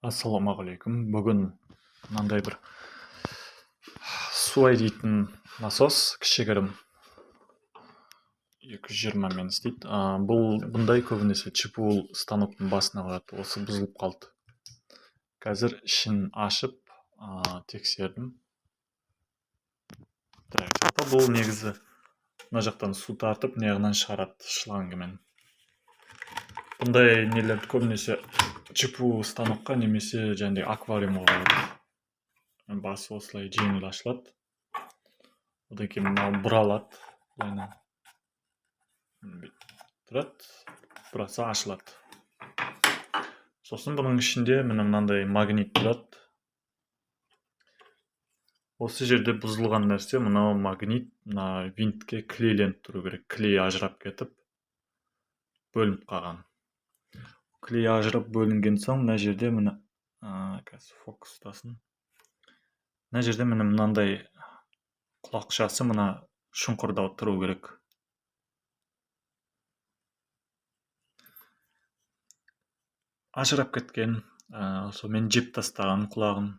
Ассалаумағалейкум. Бүгін мынандай бір су айдайтын насос кішігірім 220 мен істейді. Бұндай көбінесе ЧПУ станоктың басына қояды. Осы бұзылып қалды. Қазір ішін ашып тексердім. Бұл негізі мына жақтан су тартып, неғынан шығарады шлангымен. Бұндай нелерді көбінесе ЧПУ станокқа немесе жаңағыдай аквариумға қояды. Басы осылай жеңіл ашылады. Одан кейін мынау бұралады. Былайынан тұрады, бұраса ашылады. Сосын бұның ішінде мынандай магнит тұрады. Осы жерде бұзылған нәрсе мынау магнит, мына винтке клейленіп тұру керек. Клей ажырап кетіп, бөлініп қалған. Клей ажырап бөлінген соң, мына жерде мына фокустасын. Мына жерде мынандай құлақшасы мына шұңқырда тұру керек. Ажырап кеткен, сонымен жеп тастаған құлағын.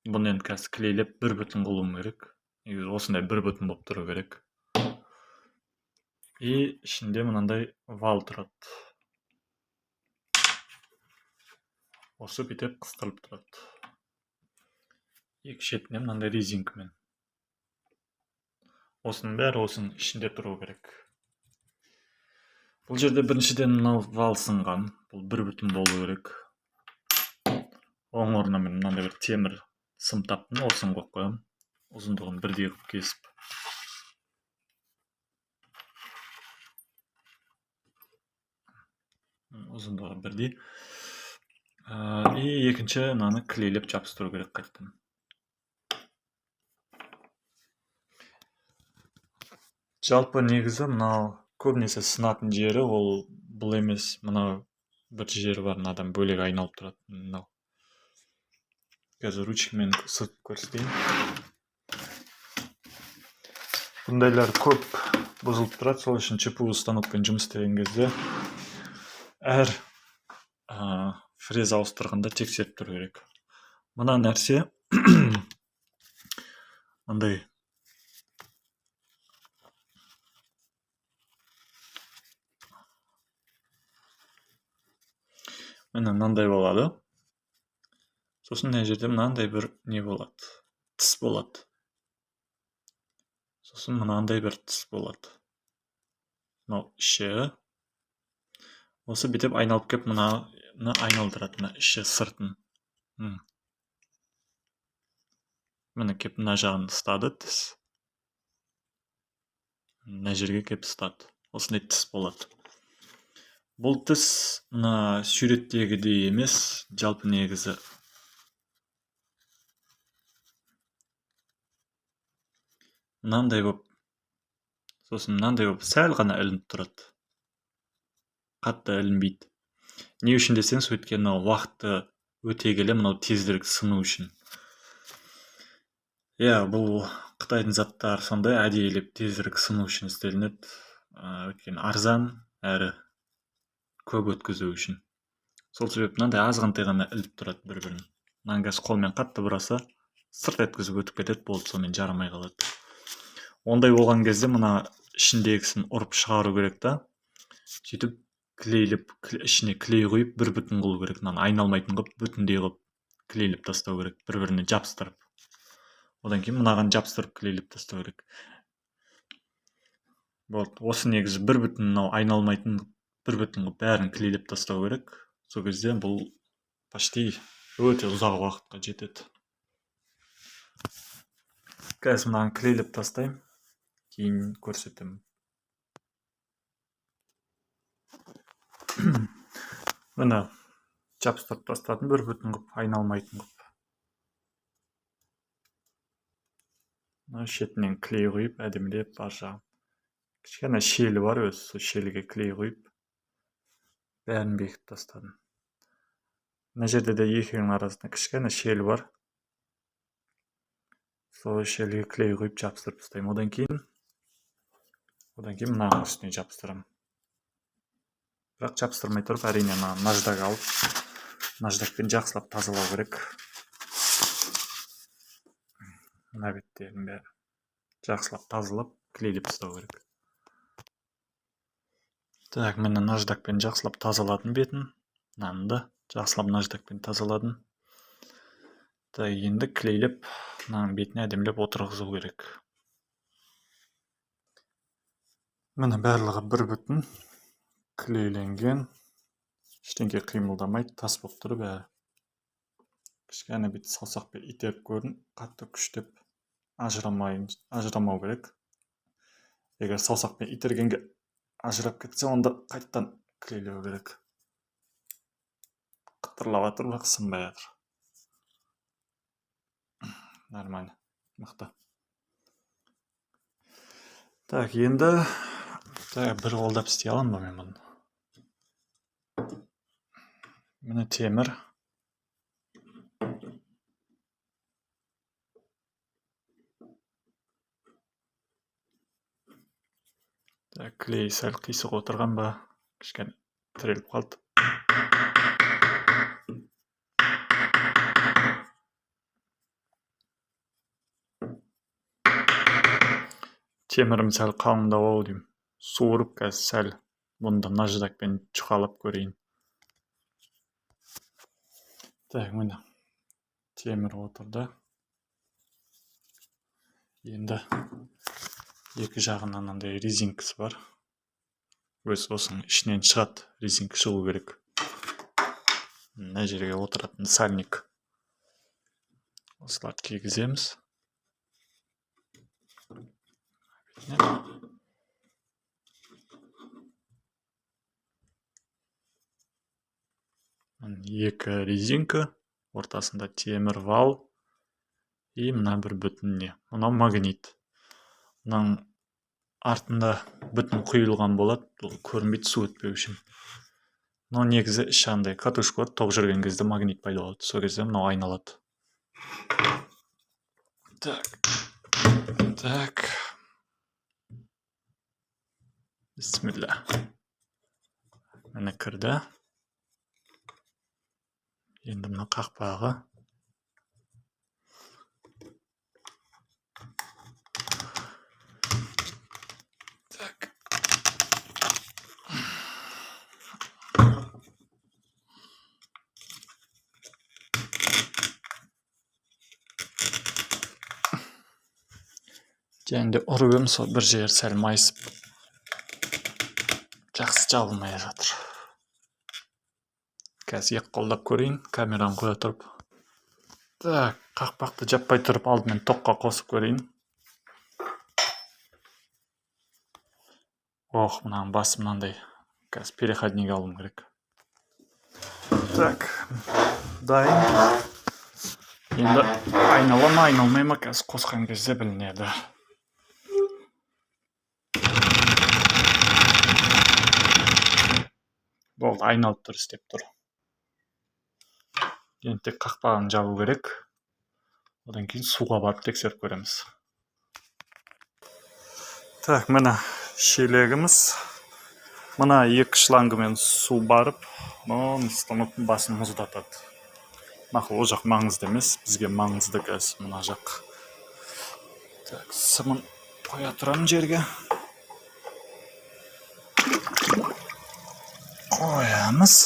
Бұны енді қазір клейлеп бір бүтін қылуым керек. Осындай бір бүтін болып тұру керек. И ішінде мынандай вал тұрады. Осы бүйтіп қыстырылып тұрады. Екі шетіне мынандай резинкамен. Осының бәрі осының ішінде тұру керек. Бұл жерде біріншіден мынау вал сынған. Бұл бір бүтін болу керек. Оң орнымен мынандай бір темір сым таптым, осыны қойып қоямын. Ұзындығын бірдей қылып кесіп. Ұзындығы бірдей. И екінші мынаны клейлеп жабыстыру керек қайтадан. Жалпы негізі мынау көбінесе сынатын жері, ол бұл емес, мынау бір жері бар, мынадан бөлек айналып тұрады. Мынау. Қазір ручкамен сыртып көрсетейін. Бұндайлар көп бұзылып тұрады, сол үшін ЧПУ станокпен жұмыс істеген кезде әр фреза ауыстырғанда тексеріп тұру керек. Мына нәрсе мындай мынандай болады. Сосын мына жерде мынандай бір не болады, тіс болады. Сосын мынандай бір тіс болады. Мынау іші. Осы бетеп айналып кеп мынаны айналдырады, мына іші сыртын. Мына кеп мына жағын ұстады тіс. Мына жерге кеп ұстады. Осындай тіс болады. Бұл тіс мына суреттегідей емес, жалпы негізі мынандай болып, сосын мынандай болып сәл ғана ілініп тұрады. Қатты ілінбейді. Не үшін десеңіз, өйткені уақытты өте келе мынау тезірек сыну үшін. Бұл Қытайдың заттары сондай әдейілеп тезірек сыну үшін істелінеді. Өйткені арзан әрі көп өткізу үшін. Сол себеп мынандай азғантай ғана іліп тұрады бір-бірін. Мынаны қазір қолмен қатты бұраса, сырт еткізіп өтіп кетеді, болды, сонымен жарамай қалады. Ондай болған кезде мына ішіндегісін ұрып шығару керек та. Сөйтіп клейлеп, ішіне клей құйып, бір бүтін қылу керек. Мынаны айналмайтын қылып, бүтіндей қылып клейлеп тастау керек, бір-біріне жабыстырып. Одан кейін мынаған жабыстырып клейлеп тастау керек. Болды, осы негізі бір бүтін, мынау айналмайтын бір бүтін қылып бәрін клейлеп тастау керек. Сол кезде бұл почти өте ұзақ уақытқа жетеді. Қазір мынаны клейлеп тастаймын, кейін көрсетемін. Мына жабыстырып тастадым, бір бүтін қылып, айналмайтын қылып. Шетінен клей құйып, әдемілеп бар жағын. Кішкене шелі бар, өзі сол шеліге клей құйып, бәрін бекітіп тастадым. Мына жерде де екінің арасында кішкене шелі бар. Сол шеліге клей құйып жабыстырып тастаймын. Одан кейін мынаның үстіне жабыстырамын. Бірақ жабыстырмай тұрып, әрине наждак алып наждакпен жақсылап тазалау керек. Мына беттерін бәрі жақсылап тазалап, клейлеп тастау керек. Так, міне наждакпен жақсылап тазаладым бетін. Мынаны да жақсылап наждакпен тазаладым. Так, енді клейлеп, мынаның бетіне әдемілеп отырғызу керек. Міне барлығы бір бүтін клейленген. Ештеңе қимылдамайды, тас болып тұр бәрі. Кішкене бет саусақпен итеріп көрін, қатты күштеп ажырамау керек. Егер саусақпен itергенге ажырап кетсе, онда қайттан клейлеу керек. Қытырлап жатыр, бірақ сынбай жатыр. Нормально, мықты. Так, енді бір қолдап істей аламын ба мен бұны? Міне темір. Так, клей сәл қисық отырған ба? Кішкене тіреліп қалды. Темірім сәл қалыңдау деймін. Суырып қазір сәл бұнда наждакпен жұқалап көрейін. Так, міне темір отырды. Енді екі жағынан андай резинкасы бар. Өз осының ішінен шығады, резинка шығу керек. Мына жерге отыратын сальник. Осыларды кигіземіз. Екі резинка, ортасында темір вал, и мына бір бүтін не. Мынау магнит. Мынаның артында бүтін құйылған болады, көрінбейді су өтпеу үшін. Но негізі іші андай катушка бар, тоқ жүрген кезде магнит пайда болады. Сол кезде мынау айналады. Так. Бисмилля. Міне кірді. Енді мына қақпағы. Так. Және ұрып сол бір жер сәл майысып, жақсы жабылмай жатыр. Қазір екі қолдап көрейін, камераны қоя тұрып. Так, қақпақты жаппай тұрып алдымен тоққа қосып көрейін. Мынаның басы мынандай. Қазір переходник алуым керек. Так, дайын. Енді айналмай ма, қазір қосқан кезде білінеді. Болды, айналып тұр, істеп тұр. Енді тек қақпағын жабу керек. Одан кейін суға барып тексеріп көреміз. Так, мына шелегіміз. Мына екі шлангымен су барып, станоктың басын мұздатады. Мақұл, о жақ маңызды емес, бізге маңызды қазір мына жақ. Так, сымын қоя тұрамын жерге. Қоямыз.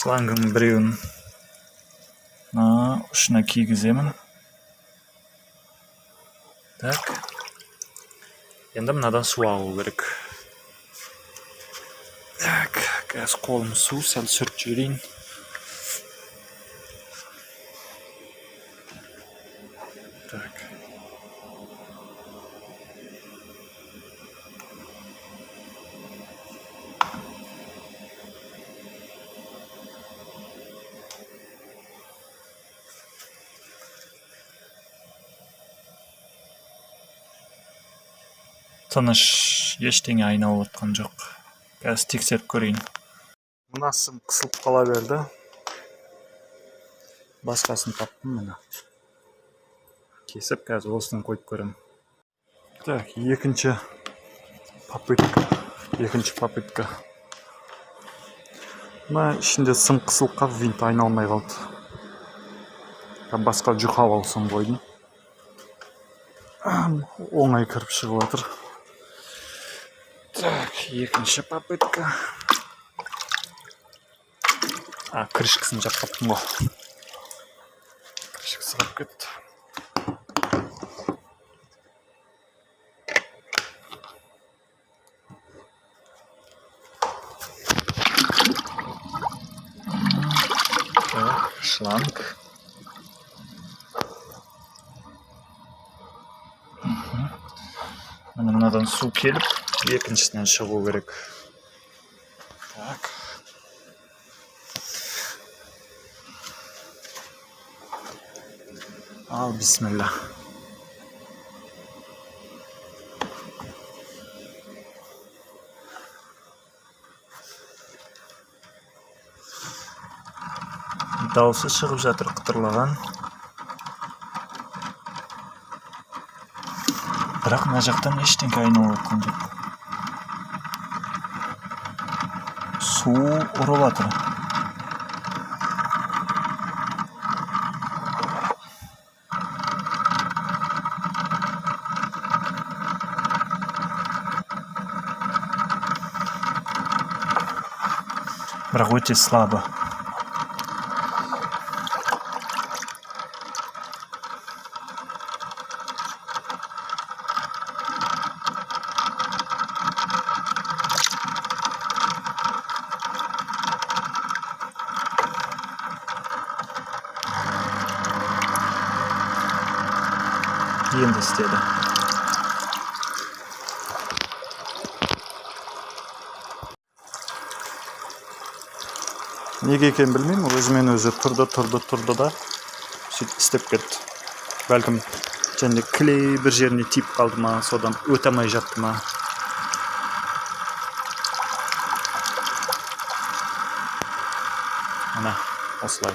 Шлангың біреуін ұшына кигіземін. Так. Енді мынадан су ағу керек. Так, қазір қолым су, сәл сүрт жіберейін. Так. Тыныш, ештеңе айналып отқан жоқ. Қазір тексеріп көрейін. Мына сым қысылып қала берді. Басқасын таптым мына. Кесіп, қазір осыны қойып көрем. Так, екінші попытка. Мына ішінде сым қысылып қалып, винт айналмай қалды. Басқа жұқа болсын қойдым. Оңай кіріп шығып жатыр. Так, екінші попытка. Крышкасын жаппаппын ғой. Крышкасы қалып кетті. Шланг. Мынадан су келіп, екіншісінен шығу керек. Так. Ал, бисмилла. Дауысы шығып жатыр, қытырлаған. Бірақ мына жақтан ештеңке айналып жатқан жоқ. Су ұрып жатыр. Бірақ өте слабо. Енді істеді. Неге екен білмеймін, өзімен өзі тұрды да сөйтіп істеп кетті. Бәлкім және клей бір жеріне тиіп қалды ма, содан өте алмай жатты ма. Мына осылай.